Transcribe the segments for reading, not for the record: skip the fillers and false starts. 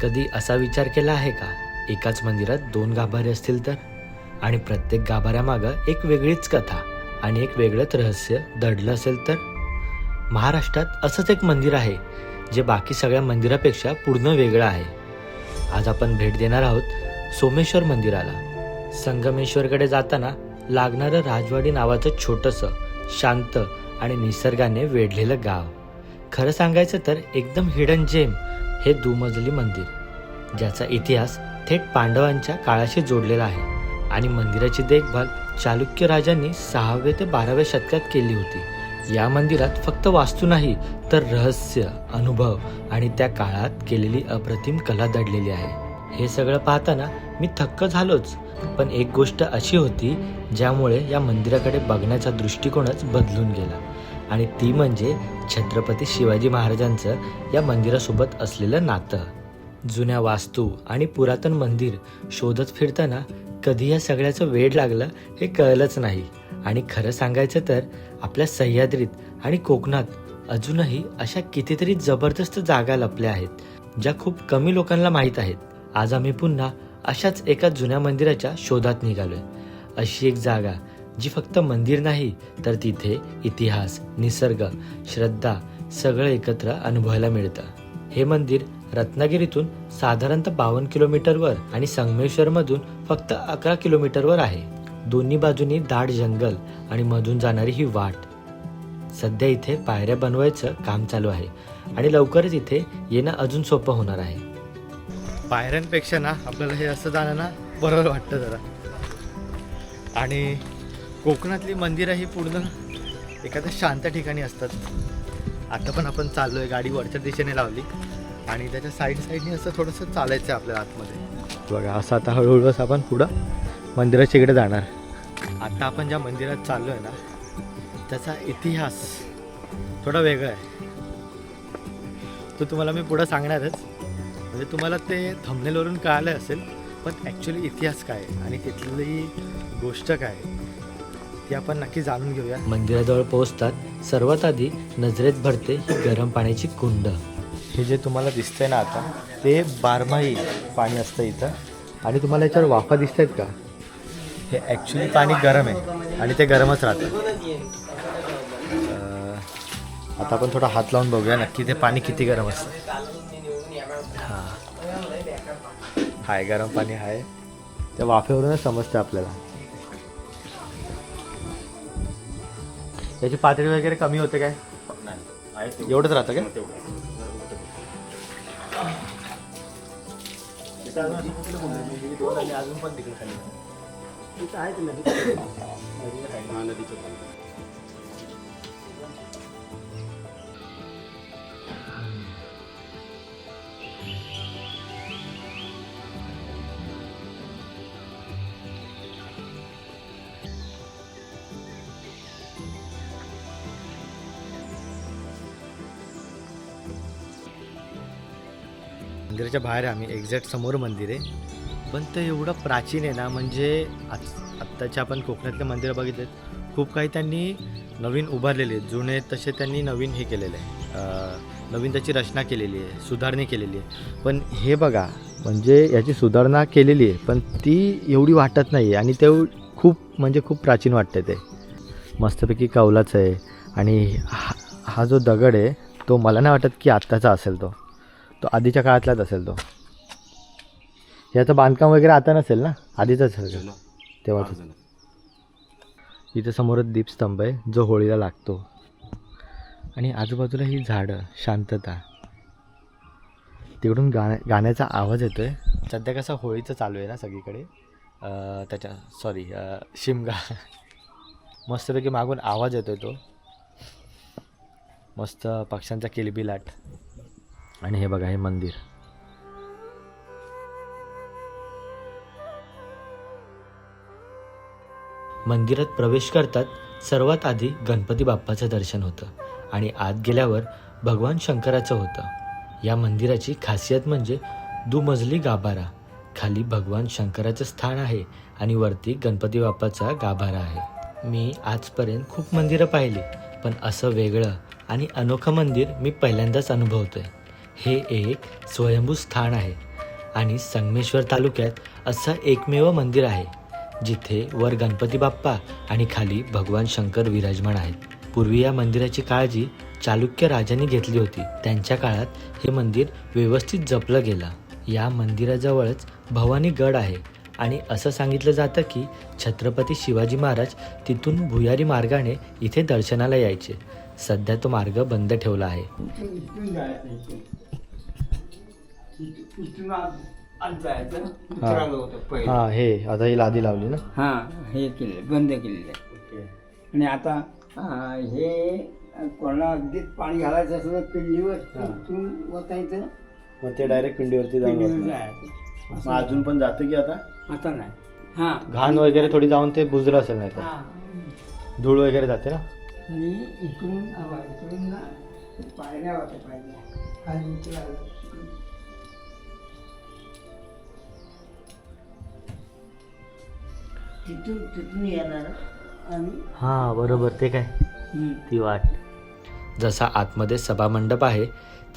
कधी असा विचार केला आहे का, एकाच मंदिरात दोन गाभारे असतील तर? आणि प्रत्येक गाभाऱ्यामागं एक वेगळीच कथा आणि एक वेगळंच रहस्य दडलं असेल तर? महाराष्ट्रात असंच एक मंदिर आहे जे बाकी सगळ्या मंदिरापेक्षा पूर्ण वेगळं आहे. आज आपण भेट देणार आहोत सोमेश्वर मंदिराला. संगमेश्वरकडे जाताना लागणारं राजवाडी नावाचं छोटंसं, शांत आणि निसर्गाने वेढलेलं गाव. खरं सांगायचं तर एकदम हिडन जेम हे दुमजली मंदिर, ज्याचा इतिहास थेट पांडवांच्या काळाशी जोडलेला आहे. आणि मंदिराची देखभाल चालुक्य राजांनी 6वे ते 12व्या शतकात केली होती. या मंदिरात फक्त वास्तू नाही तर रहस्य, अनुभव आणि त्या काळात केलेली अप्रतिम कला दडलेली आहे. हे सगळं पाहताना मी थक्क झालोच. पण एक गोष्ट अशी होती ज्यामुळे या मंदिराकडे बघण्याचा दृष्टिकोनच बदलून गेला, आणि ती म्हणजे छत्रपती शिवाजी महाराजांचं या मंदिरासोबत असलेलं नातं. जुन्या वास्तू आणि पुरातन मंदिर शोधत फिरताना कधी या सगळ्याचं वेड लागलं हे कळलंच नाही. आणि खरं सांगायचं तर आपल्या सह्याद्रीत आणि कोकणात अजूनही अशा कितीतरी जबरदस्त जागा लपल्या आहेत ज्या खूप कमी लोकांना माहीत आहेत. आज आम्ही पुन्हा अशाच एका जुन्या मंदिराच्या शोधात निघालोय. अशी एक जागा जी फक्त मंदिर नाही तर तिथे इतिहास, निसर्ग, श्रद्धा सगळं एकत्र अनुभवायला मिळतं. हे मंदिर रत्नागिरीतून साधारणतः 52 किलोमीटरवर आणि संगमेश्वरमधून फक्त 11 किलोमीटरवर आहे. दोन्ही बाजूनी दाट जंगल आणि मधून जाणारी ही वाट. सध्या इथे पायऱ्या बनवायचं काम चालू आहे आणि लवकरच इथे येणं अजून सोपं होणार आहे. पायऱ्यांपेक्षा ना आपल्याला हे असं जाणं ना बरोबर वाटतं जरा. आणि कोकणातली मंदिरं ही पूर्ण एखाद्या शांत ठिकाणी असतात. आता पण आपण चाललो आहे, गाडी वरच्या दिशेने लावली आणि त्याच्या साईडने असं थोडंसं चालायचं आहे आपल्या आतमध्ये. बघा असं आता हळूहळू आपण पुढं मंदिराच्या इकडे जाणार. आता आपण ज्या मंदिरात चाललो आहे ना त्याचा इतिहास थोडा वेगळा आहे. तो तुम्हाला मी पुढं सांगणारच. म्हणजे तुम्हाला ते थंबनेलवरून कळालं असेल, पण ॲक्च्युली इतिहास काय आणि तिथली गोष्ट काय ती आपण नक्की जाणून घेऊया. मंदिराजवळ पोहोचतात सर्वात आधी नजरेत भरते ही गरम पाण्याची कुंड. हे जे तुम्हाला दिसतंय ना आता ते बारमाही पाणी असतं इथं. आणि तुम्हाला याच्यावर वाफा दिसत आहेत का? हे ॲक्च्युली पाणी गरम आहे आणि ते गरमच राहतं. आता आपण थोडा हात लावून बघूया नक्की ते पाणी किती गरम असतं. हाय, गरम पाणी आहे. त्या वाफेवरूनच समजतं आपल्याला. याची पातळी वगैरे कमी होते काय? एवढंच राहतं काय? अजून पण तिकडे खाली मंदिराच्या बाहेर आम्ही एक्झॅक्ट समोर मंदिर आहे. पण ते एवढं प्राचीन आहे ना, म्हणजे आत्ताच्या आपण कोकणातले मंदिरं बघितलेत, खूप काही त्यांनी नवीन उभारलेले आहेत. जुने तसे त्यांनी नवीन हे केलेलं आहे, नवीन त्याची रचना केलेली आहे, सुधारणी केलेली आहे. पण हे बघा, म्हणजे याची सुधारणा केलेली आहे पण ती एवढी वाटत नाही आणि ते खूप प्राचीन वाटते. ते मस्तपैकी कौलाचं आहे. आणि हा जो दगड आहे तो मला नाही वाटत की आत्ताचा असेल, तो आधीच्या काळातलाच असेल. तो याचं बांधकाम वगैरे आता नसेल ना, आधीच असेल तेव्हाच. इथं समोरच दीपस्तंभ आहे जो होळीला लागतो. आणि आजूबाजूला ही झाडं, शांतता. तिकडून गाण्याचा आवाज येतोय. सध्या कसं होळीचं चालू आहे ना सगळीकडे, शिमगा. मस्तपैकी मागून आवाज येतोय तो, मस्त पक्ष्यांचा किलबिलाट. आणि हे बघा, हे मंदिर. मंदिरात प्रवेश करतात सर्वात आधी गणपती बाप्पाचं दर्शन होतं आणि आत गेल्यावर भगवान शंकराचं होतं. या मंदिराची खासियत म्हणजे दुमजली गाभारा. खाली भगवान शंकराचं स्थान आहे आणि वरती गणपती बाप्पाचा गाभारा आहे. मी आजपर्यंत खूप मंदिरं पाहिली, पण असं वेगळं आणि अनोखं मंदिर मी पहिल्यांदाच अनुभवतोय. हे एक स्वयंभू स्थान आहे आणि संगमेश्वर तालुक्यात असं एकमेव मंदिर आहे जिथे वर गणपती बाप्पा आणि खाली भगवान शंकर विराजमान आहेत. पूर्वी या मंदिराची काळजी चालुक्य राजांनी घेतली होती. त्यांच्या काळात हे मंदिर व्यवस्थित जपलं गेलं. या मंदिराजवळच भवानी गड आहे आणि असं सांगितलं जातं की छत्रपती शिवाजी महाराज तिथून भुयारी मार्गाने इथे दर्शनाला यायचे. सध्या तो मार्ग बंद ठेवला आहे. हा हे आता ही लादी लावली ना. हा हे केले बंद केलेलं आहे. आणि आता हे कोणाला अगदीच पाणी घालायचं असलं पिंडीवर इथून वतायचं, मग ते डायरेक्ट पिंडीवरती पिंडीवर जाऊन जायचं. मग अजून पण जातं की आता आता नाही. हा घाण वगैरे थोडी जाऊन ते बुजलं असेल नाही तर हा. धूळ वगैरे जाते ना. आणि इकडून ना पायऱ्या होत्या पायऱ्या आणि इकडं तिथून येणार आणि हां बरोबर, ते काय ती वाट. जसा आतमध्ये सभामंडप आहे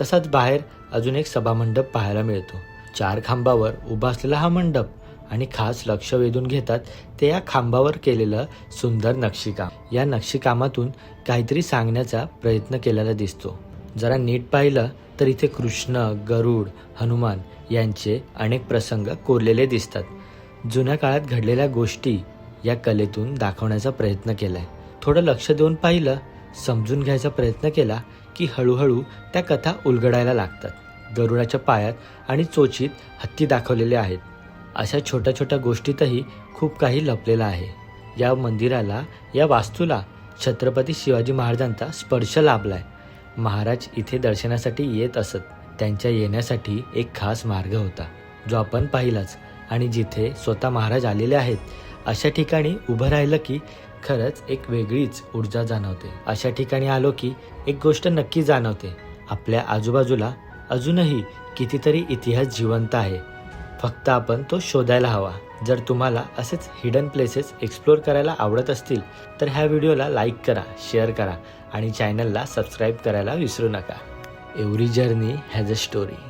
तसाच बाहेर अजून एक सभामंडप पाहायला मिळतो. 4 खांबावर उभा असलेला हा मंडप आणि खास लक्ष वेधून घेतात ते या खांबावर केलेलं सुंदर नक्षीकाम. या नक्षीकामातून काहीतरी सांगण्याचा प्रयत्न केलेला दिसतो. जरा नीट पाहिलं तर इथे कृष्ण, गरुड, हनुमान यांचे अनेक प्रसंग कोरलेले दिसतात. जुन्या काळात घडलेल्या गोष्टी या कलेतून दाखवण्याचा प्रयत्न केलाय. थोडं लक्ष देऊन पाहिलं, समजून घ्यायचा प्रयत्न केला की हळूहळू त्या कथा उलगडायला लागतात. गरुडाच्या पायात आणि चोचीत हत्ती दाखवलेले आहेत. अशा छोट्या छोट्या गोष्टीतही खूप काही लपलेलं आहे. या मंदिराला, या वास्तूला छत्रपती शिवाजी महाराजांचा स्पर्श लाभलाय. महाराज इथे दर्शनासाठी येत असत. त्यांच्या येण्यासाठी एक खास मार्ग होता जो आपण पाहिलाच. आणि जिथे स्वतः महाराज आलेले आहेत अशा ठिकाणी उभं राहिलं की खरंच एक वेगळीच ऊर्जा जाणवते. अशा ठिकाणी आलो की एक गोष्ट नक्की जाणवते, आपल्या आजूबाजूला अजूनही कितीतरी इतिहास जिवंत आहे. फक्त आपण तो शोधायला हवा. जर तुम्हाला असेच हिडन प्लेसेस एक्सप्लोअर करायला आवडत असतील तर ह्या व्हिडिओला लाईक करा, शेअर करा आणि चॅनलला सबस्क्राईब करायला विसरू नका. Every journey has a story.